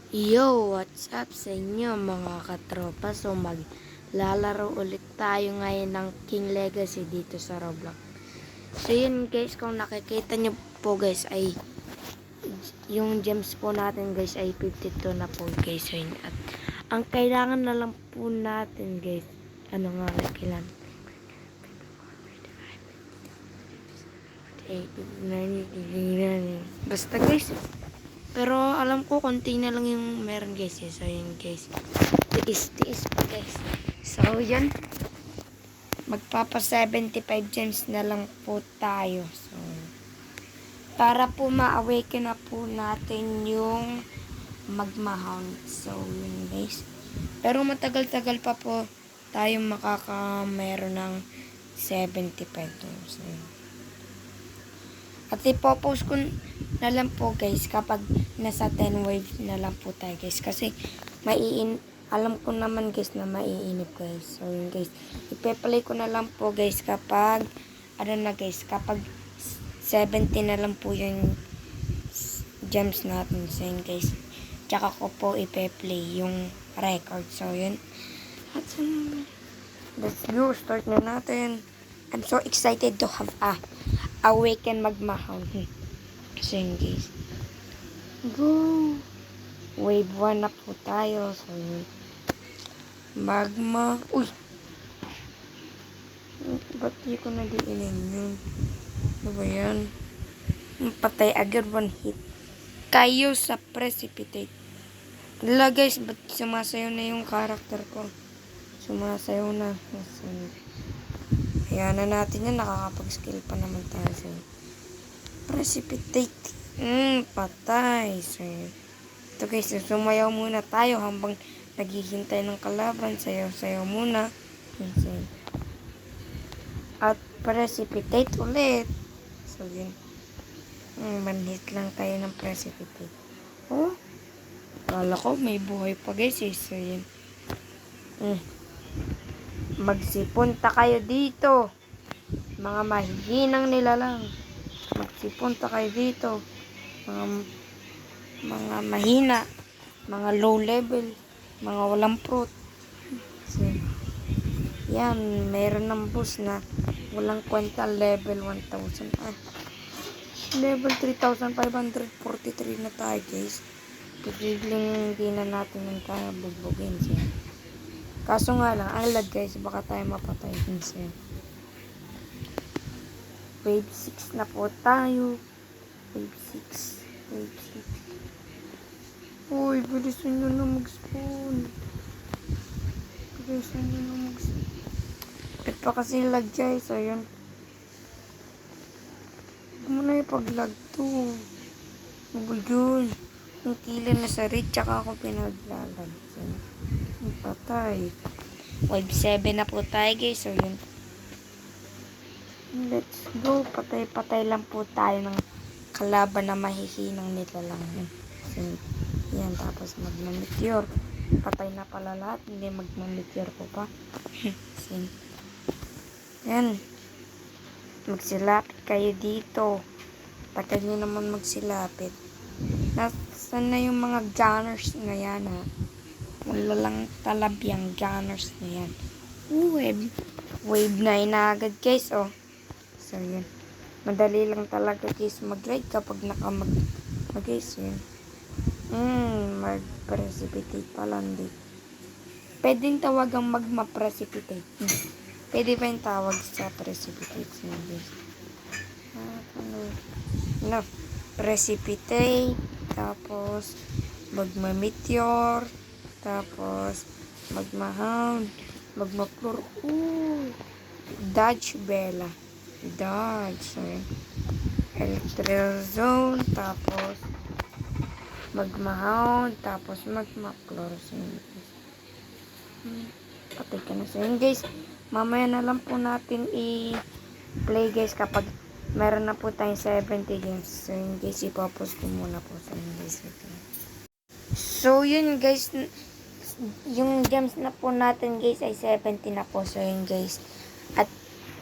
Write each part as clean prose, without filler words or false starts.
Yo, what's up sa inyo mga katropa? So maglalaro ulit tayo ngayon ng King Legacy dito sa Roblox. So yun guys, kung nakikita nyo po guys ay yung gems po natin guys ay 52 na po guys. So yun, at ang kailangan na lang po natin guys, ano nga kailangan? 8, 9, basta guys. Pero alam ko konti na lang yung meron guys. So yun guys. Tiis pa guys. So yun. Magpapa 75 gems na lang po tayo. So para po ma-awaken na po natin yung magma-hound. So yun guys. Pero matagal-tagal pa po tayo makaka-meron ng 75 so, at ipopost ko na lang po guys kapag nasa 10 wave na lang po tayo guys. Kasi alam ko naman guys na maiinip guys. So yun guys. Ipe-play ko na lang po guys kapag kapag 70 na lang po yung gems natin. So yun guys. Tsaka ko po ipe-play yung record. So yun. At let's go. Start na natin. I'm so excited to have awaken magma-hound. So yun guys. Go! Wave 1 na po tayo. So yun. Magma. Uy! Ba't di ko na diinin yun? Ano ba yan? Patay agad 1 hit. Kayo sa precipitate. Wala guys, ba't sumasayaw na yung character ko? Sumasayaw na. Kaya na natin yan, nakakapag-skill pa naman tayo sa precipitate. Patay. So, ito guys, sumayaw muna tayo habang naghihintay ng kalaban. Sayaw-sayaw muna. At precipitate ulit. So, yun. Manhit lang tayo ng precipitate. Oh, kala ko may buhay pa guys eh. So, yun. Magsipunta kayo dito. Mga mahihinang nilalang. Magsipunta kayo dito. Mga mahina. Mga low level. Mga walang fruit. So, yan. Meron ng boss na walang kwenta level 1,000. Level 3,543 na tayo guys. Pagigling hindi na natin yung kaya bugbugin siya. Kaso nga lang, ang lag guys, baka tayo mapatay din siya. Wave 6 na po tayo. Wave 6. Uy, bilisan nyo na mag-spawn. Bakit pa kasi lag guys, so yun. Huwag mo na ipag-lag to. Yun. Yung kila na sa reach, tsaka ako pinaglalag. So, patay. Wave 7 na po tayo guys. So yun. Let's go. Patay lang po tayo ng kalaban na mahihinang nila lang. So, yan. Tapos magma-meteor. Patay na pala lahat. Hindi magma-meteor po pa. So, yan. Magsilapit kayo dito. Tagal nyo naman magsilapit. Nasaan na yung mga gunners na yan ha? Wala lang talab yung gunners na yan. Wave 9 na agad guys, oh. So, yun. Madali lang talaga guys mag-ride kapag guys, yun. Mag-precipitate pala, hindi. Pwedeng tawagang magma-precipitate. Pwede pa yung tawag sa precipitate. So, guys. No. Precipitate. Tapos, magma-meteor. Tapos, magma-hound, magma-floor. Dodge Bella. Dodge. So, electrical zone. Tapos, magma-hound. Tapos, magma-floor. So, patay ka na. So, yun guys. Mamaya na lang po natin i-play guys kapag meron na po tayong 70 games. So, yun guys. Ipopost ko muna po. So, yun guys. So, yun guys. Yung gems na po natin guys ay 70 na po. So yun guys. At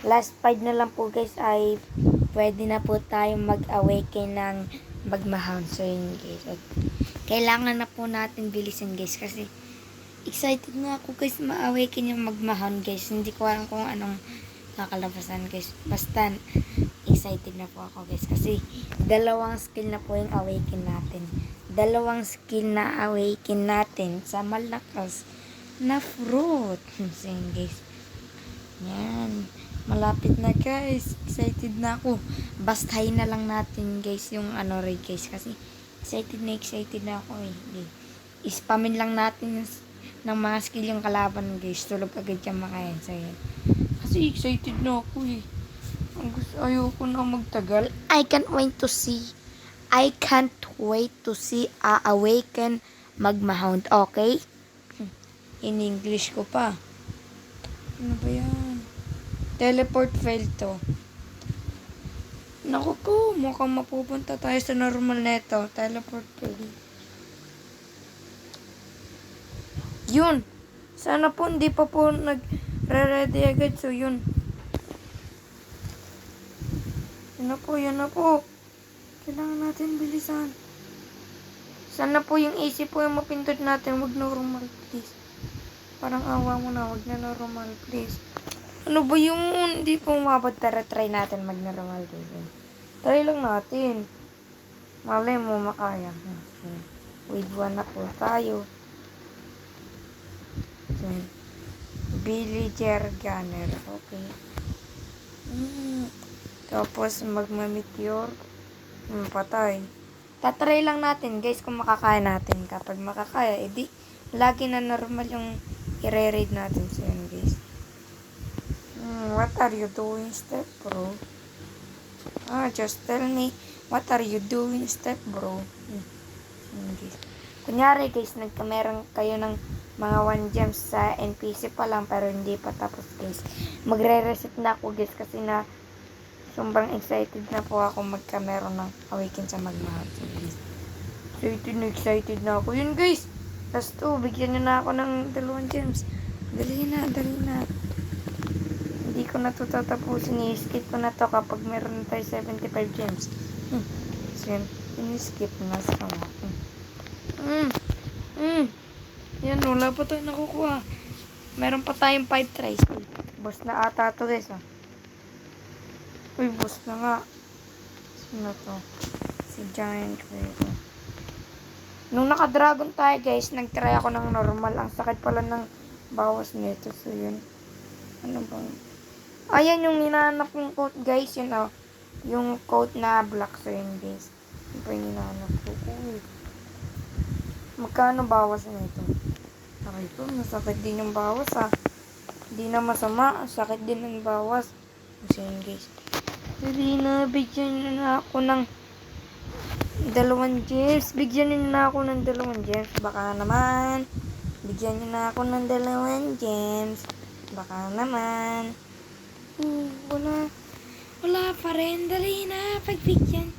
last 5 na lang po guys ay pwede na po tayong mag-awaken ng magma-hound. So yun guys. At kailangan na po natin bilisan guys kasi excited na ako guys ma-awaken yung magmahon guys. Hindi ko alam kung anong kakalabasan guys. Basta excited na po ako guys kasi dalawang skill na po yung awaken natin. Dalawang skill na awaken natin sa malakas na fruit. So yun guys. Yan. Malapit na guys. Excited na ako. Bastahin na lang natin guys yung ano rin guys kasi excited na ako eh. Ispamin lang natin ng mga skill yung kalaban guys. Tulog agad yung makayan. So yan. Kasi excited na ako eh. Ayoko na magtagal. I can't wait to see awaken magmahount. Okay? In English ko pa. Ano ba yan? Teleport fail to. Naku po, mukhang mapupunta tayo sa normal neto. Teleport fail. Yun. Sana po hindi pa po nag-ready agad. So yun. Yun na po. Kailangan natin bilisan. Sana po yung AC po yung mapindot natin. Wag normal, please. Parang awa mo na. Wag na normal, please. Ano ba yung hindi po umabot? Try natin mag-normal, please. Try lang natin. Malay mo makaya. With 1 na po tayo. Villager Gunner. Okay. Tapos magma-meteor. Patay. Tatry lang natin guys kung makakaya natin. Kapag makakaya, edi lagi na normal yung i-raid natin. So yun guys. What are you doing, step bro? Just tell me, what are you doing, step bro? Guys. Kunyari guys, meron kayo ng mga 1 gems sa NPC pa lang pero hindi pa tapos guys. Magre-reset na ako guys kasi na sobrang excited na po ako meron ng awaken sa magmahal. So guys, excited na ako. Yun guys, last 2, bigyan nyo na ako ng 2 gems. Dali na. Hindi ko na ito tatapusin. I-skip ko na to kapag meron na tayo 75 gems. So yun, in-skip na sa mga. Yan, wala pa tayo nakukuha. Meron pa tayong 5 tries. Boss na ata to guys. Uy, boss na nga. Sino to? Si Giant Creeper. Nung naka-dragon tayo guys, nag-try ako ng normal. Ang sakit pala ng bawas nito. So yun. Ano bang? Ayan yung hinahanap yung coat guys. Yun yung coat na black. So yun guys. Yun pa yung hinahanap ko. Uy. Magkano bawas nito? Aray ko, masakit din yung bawas Hindi na masama. Sakit din yung bawas. So yun guys. Dali na, bigyan nyo na ako ng 2 gems. Bigyan nyo na ako ng 2 gems. Baka naman. Bigyan nyo na ako ng 2 gems. Baka naman. Wala pa rin. Dali na, pagbigyan.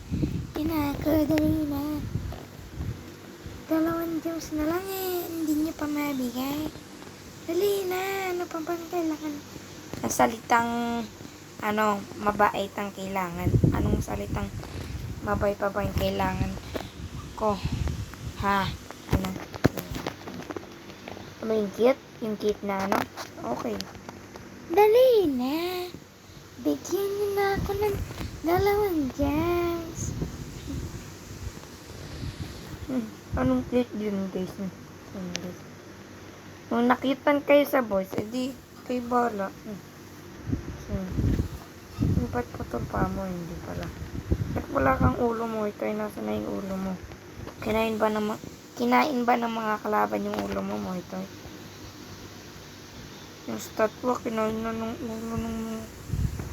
Ako, dali na. 2 gems na lang hindi nyo pa mabigay. Dali na, ano pa bang kailangan? Ang salitang mabait ang kailangan. Anong salitang mabait pa ba yung kailangan ko? Ano yung cute? Yung cute na Okay. Dali na. Bigyan niyo na ako ng 2 gems. Anong cute yun guys? Nung nakitan kayo sa boys, edi kayo bala. Ba't putol pa mo? Hindi pala. Ba't wala kang ulo mo? Ito ay nasa na yung ulo mo. Kinain ba ng mga kalaban yung ulo mo? Ito. Yung statwa, kinain na ng ulo ng mga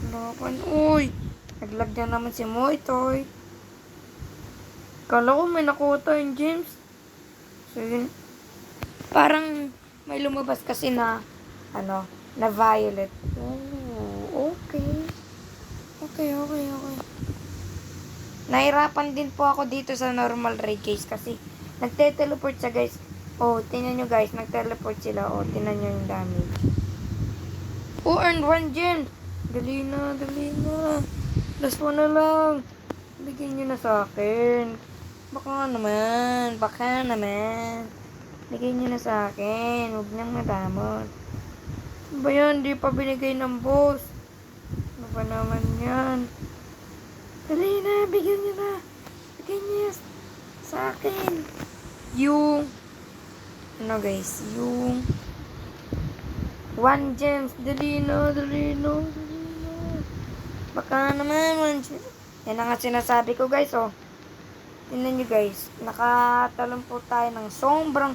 kalaban. Uy! Naglag na naman si Moitoy. Kala ko may nakuha tayong gems. So yun. Parang may lumabas kasi na na violet. Okay. Nahirapan din po ako dito sa normal raid guys kasi nagte-teleport siya guys. Tingnan nyo guys, nag-teleport sila. Tingnan nyo yung damage. Earned 1 gem. Dali na. Last 1 na lang. Bigyan nyo na sa akin. Baka naman. Baka naman. Bigay niyo na sa akin. Huwag niyang madamot. Ano ba yan? Di pa binigay ng boss. Ano ba naman yan? Dali na. Bigyan niyo na. Bigay niyo sa akin. Yung ano guys? Yung 1 gems. Dali na. Dali na. Dali na. Baka naman 1 gems. Yan ang nga sinasabi ko guys. Oh. Tingnan nyo guys. Nakatalon po tayo ng sobrang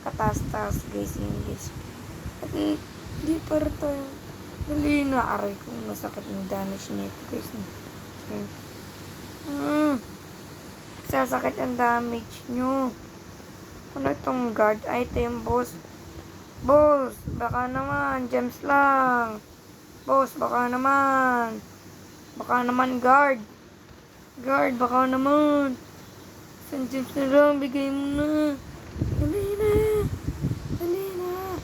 katas-tas guys. Yan guys. At hindi pa rin tayo. Dali na. Aray ko. Masakit ng damage nito guys. Sasakit ang damage nyo. Ano itong guard? Ay, ito yung boss. Boss, baka naman. Gems lang. Boss, baka naman. Baka naman guard. Guard, baka naman. Isang gems na lang. Bigay mo na. Dali na. Dali na.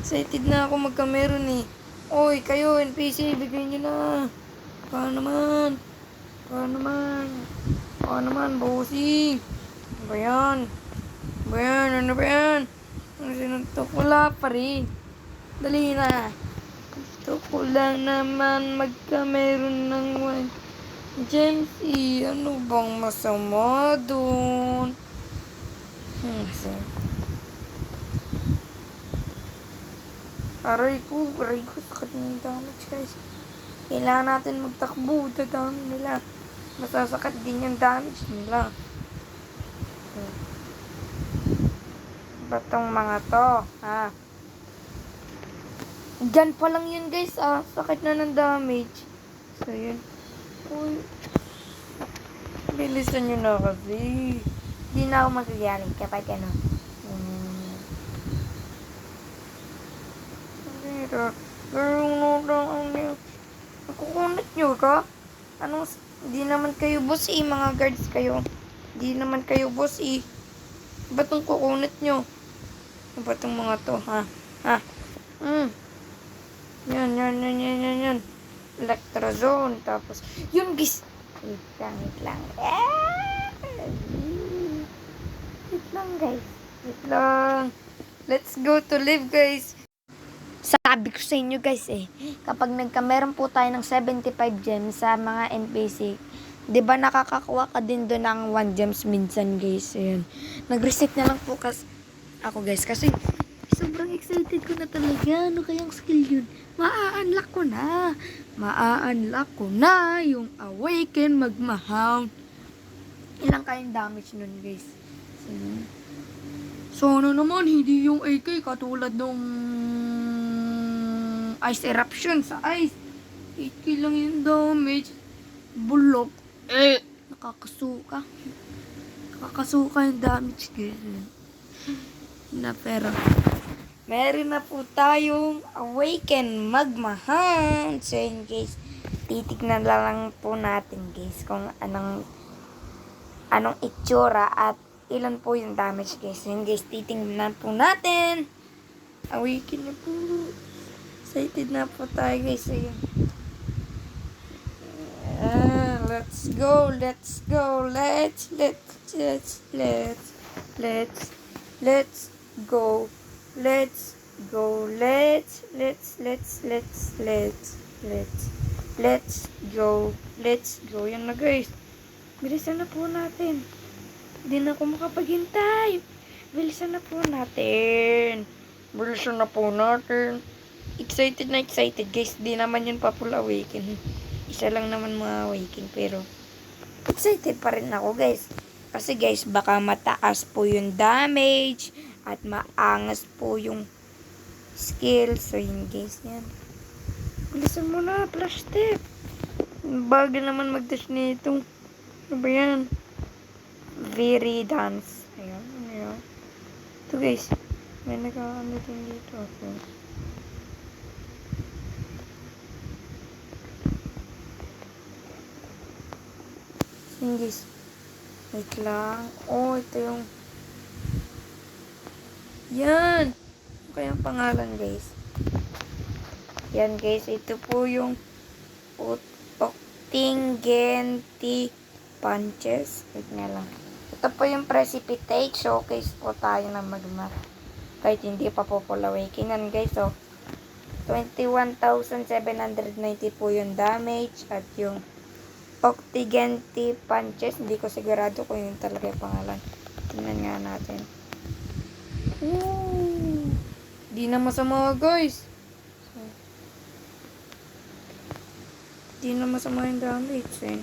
Excited na ako magkameron eh. Oy, kayo, NPC, bigay nyo na. Baka naman. Baka naman. Baka naman, bossy. Ano ba yan? Ano ba yan? Ano ba yan? Ano sinuntok? Wala pa rin. Dali na. Gusto ko lang naman magkameron ng 1 gems eh. Ano bang masama dun? Aray ko, sakit ng damage guys. Kailangan natin magtakbo. Dadami nila. Masasakit din yung damage nila. Batong mga to, ha? Diyan pa lang yun guys, sakit na ng damage. So yun. Uy. Bilisan nyo na kasi. Hindi na ako magagaling kapag ano. Nakukunat nyo ka? Anong, di naman kayo boss mga guards kayo. Di naman kayo boss Ba't ang kukunat nyo? Ba't ang mga to, ha? Ha? Yan. Electrozone, tapos, yun guys. Wait lang. Wait lang guys. Wait lang. Let's go to live guys. Sabi ko sa inyo guys kapag meron po tayo ng 75 gems sa mga NPC, 'di ba nakakakuha ka din doon ng 1 gems minsan guys. Ayun. Nag-reset na lang po ako guys kasi sobrang excited ko na talaga. Ano kayang skill yun? Ma-unlock ko na yung Awaken Magma Hound. Ilang kayang damage nun guys? Sana naman hindi yung AK katulad nung Ice Eruption sa ice. 8k lang yung damage. Bulok. Nakakasuka yung damage guys. Pero meron na po tayong Awaken Magma Hound. So yun guys, titignan lang po natin guys kung anong itsura at ilan po yung damage guys. So yun guys, titignan po natin. Awaken na po. Excited na po tayo guys. So yun. Let's go. Let's go. Let's go. Let's go. Yan na guys. Bilisan na po natin. Hindi na ako makapaghintay. Bilisan na po natin. Excited guys. Di naman yun pa full awaken. Isa lang naman mga awaken. Pero excited pa rin ako guys. Kasi guys, baka mataas po yung damage. At maangas po yung skill. So yun guys. Yan. Bilisan mo na. Flash step. Bagal naman mag-dash nito. Ano ba yan? Very dance. Ayan. Ito guys. May nag-ano din dito. Okay. Yun guys. Wait lang. Oh, ito yung yan. Ano kayang pangalan guys? Yan guys. Ito po yung Octingenti Punches. Wait nga lang. Ito po yung precipitate. Showcase po tayo ng magma. Kahit hindi pa po full awakening guys. So, 21,790 po yung damage. At yung Octigenti Punches. Hindi ko sigurado kung yun talaga yung pangalan. Tingnan nga natin. Ooh, di na masama guys. Di na masama yung damage eh.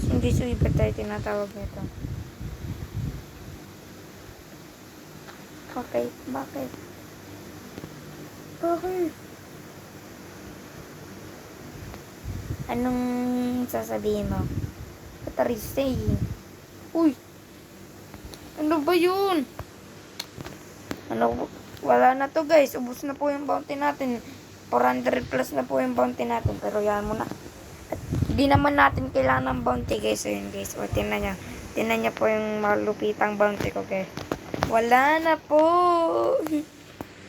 Hindi suibat tayo tinatawag nito. Okay, bakit? Bakit? Anong sasabihin mo? Katarisay. Uy! Ano ba yun? Ano? Wala na to guys. Ubus na po yung bounty natin. 400 plus na po yung bounty natin. Pero yan mo na. At hindi naman natin kailangan ng bounty guys. So yun guys. O tinan nyo. Tinan nyo po yung malupitang bounty ko guys. Wala na po.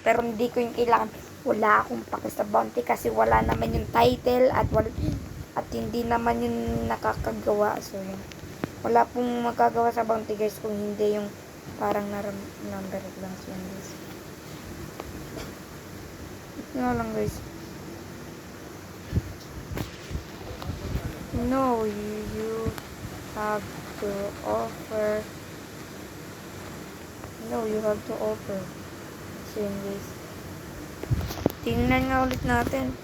Pero hindi ko yung kailangan. Wala akong paki sa bounty kasi wala naman yung title at hindi naman yung nakakagawa. So yun. Wala pong magagawa sa bounty guys kung hindi yung parang number lang. So yun guys. Nga lang guys. No, you have to offer. No, you have to offer. So yun guys. Tingnan nga ulit natin.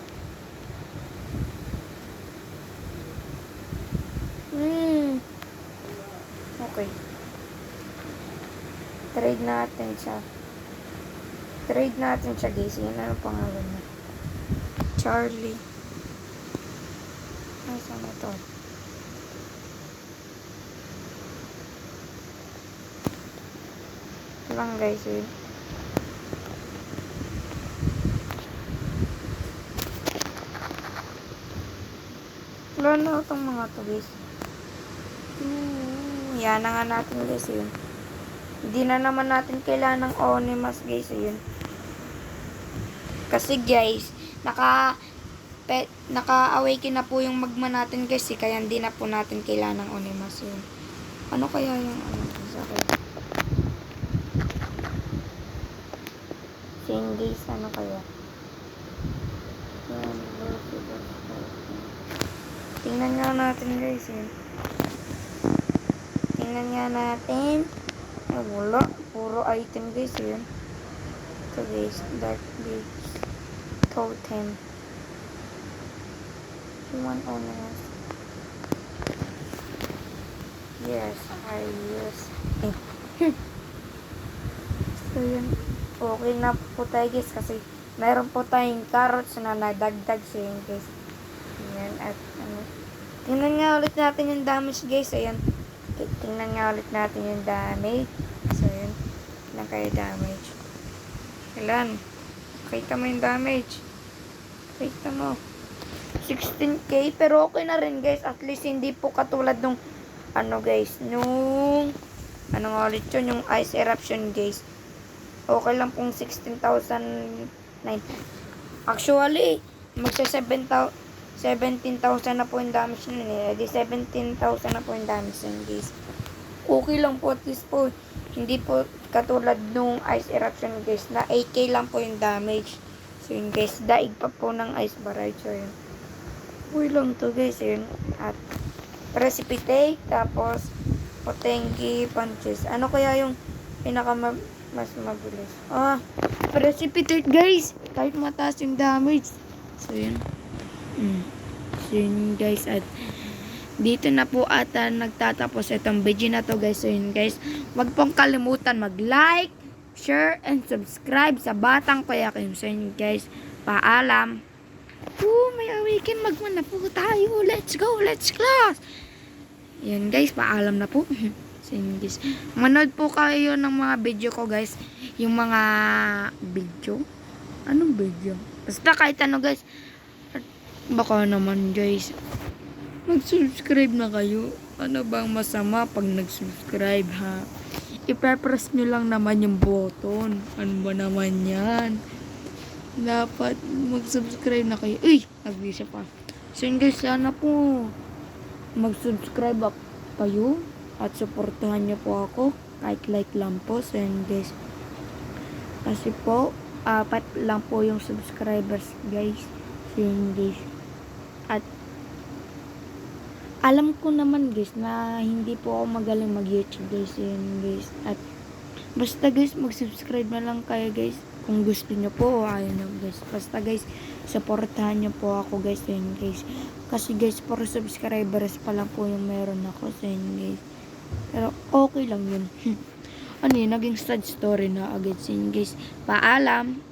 Okay. Trade natin siya. Trade natin siya guys. Yan ano pangalan niya. Charlie. Nasaan na to? Ito lang guys eh. Wala na itong mga to guys. Yan na nga natin guys yun. Hindi na naman natin kailangan ng Onimas guys yun. Kasi guys, naka-awaken na po yung magma natin guys kaya hindi na po natin kailangan ng Onimas yun. Ano kaya yung sa akin? Same guys, ano kaya? Tingnan nga natin guys yun. Tingnan nga natin. Ay, wala. Puro item guys yun. Ito guys. Dark Beach. Totem. One honest. Yes, I use. So yun. Okay na po tayo guys kasi meron po tayong carrots na nadagdag sa yun guys. Ayan. At ano. Tingnan nga ulit natin yung damage guys. Ayan. Tingnan nga ulit natin yung damage. So, yun. Tingnan kayo damage. Ilan? Kita mo yung damage. Kita mo. 16k. Pero okay na rin guys. At least hindi po katulad nung ano guys. Nung ano nga ulit yun. Yung ice eruption guys. Okay lang pong 16,009. Actually, magsa 17,000 na po yung damage nun eh. Di 17,000 na po yung damage nun guys. Okay lang po at least po. Hindi po katulad nung ice eruption guys. Na 8k lang po yung damage. So yun guys. Daig pa po ng ice barrage. So yun. Okay lang to guys. Yun. At precipitate. Tapos Octigenti Punches. Ano kaya yung mas mabilis? Precipitate guys. Kahit mataas yung damage. So yun. So yun guys, at dito na po ata nagtatapos itong video na to guys. So yun guys, wag pong kalimutan mag-like, share, and subscribe sa Batang Kuyakim. So yun guys, paalam. May awaken magma na po tayo. Let's go, let's class. Yan guys, paalam na po. So yun guys, manood po kayo ng mga video ko guys. Yung mga video. Anong video? Basta kahit ano guys. Baka naman guys, mag-subscribe na kayo. Ano bang masama pag nag-subscribe ha? I-press nyo lang naman yung button. Ano ba naman yan? Dapat mag-subscribe na kayo. Uy! Nag-visa pa. So yun guys, sana po mag-subscribe up kayo at supportahan niyo po ako kahit like lang po. So yun guys, kasi po 4 lang po yung subscribers guys. So yun guys, at alam ko naman guys na hindi po ako magaling mag-YouTube guys. So yun guys, at basta guys mag-subscribe na lang kayo guys kung gusto niyo po o ayaw niyo guys. Basta guys, supportahan niyo po ako guys. So yun guys, kasi guys 4 subscribers pa lang po yung meron ako. So yun guys, pero okay lang yun. Ano yun, naging sad story na agad. So yun guys, paalam.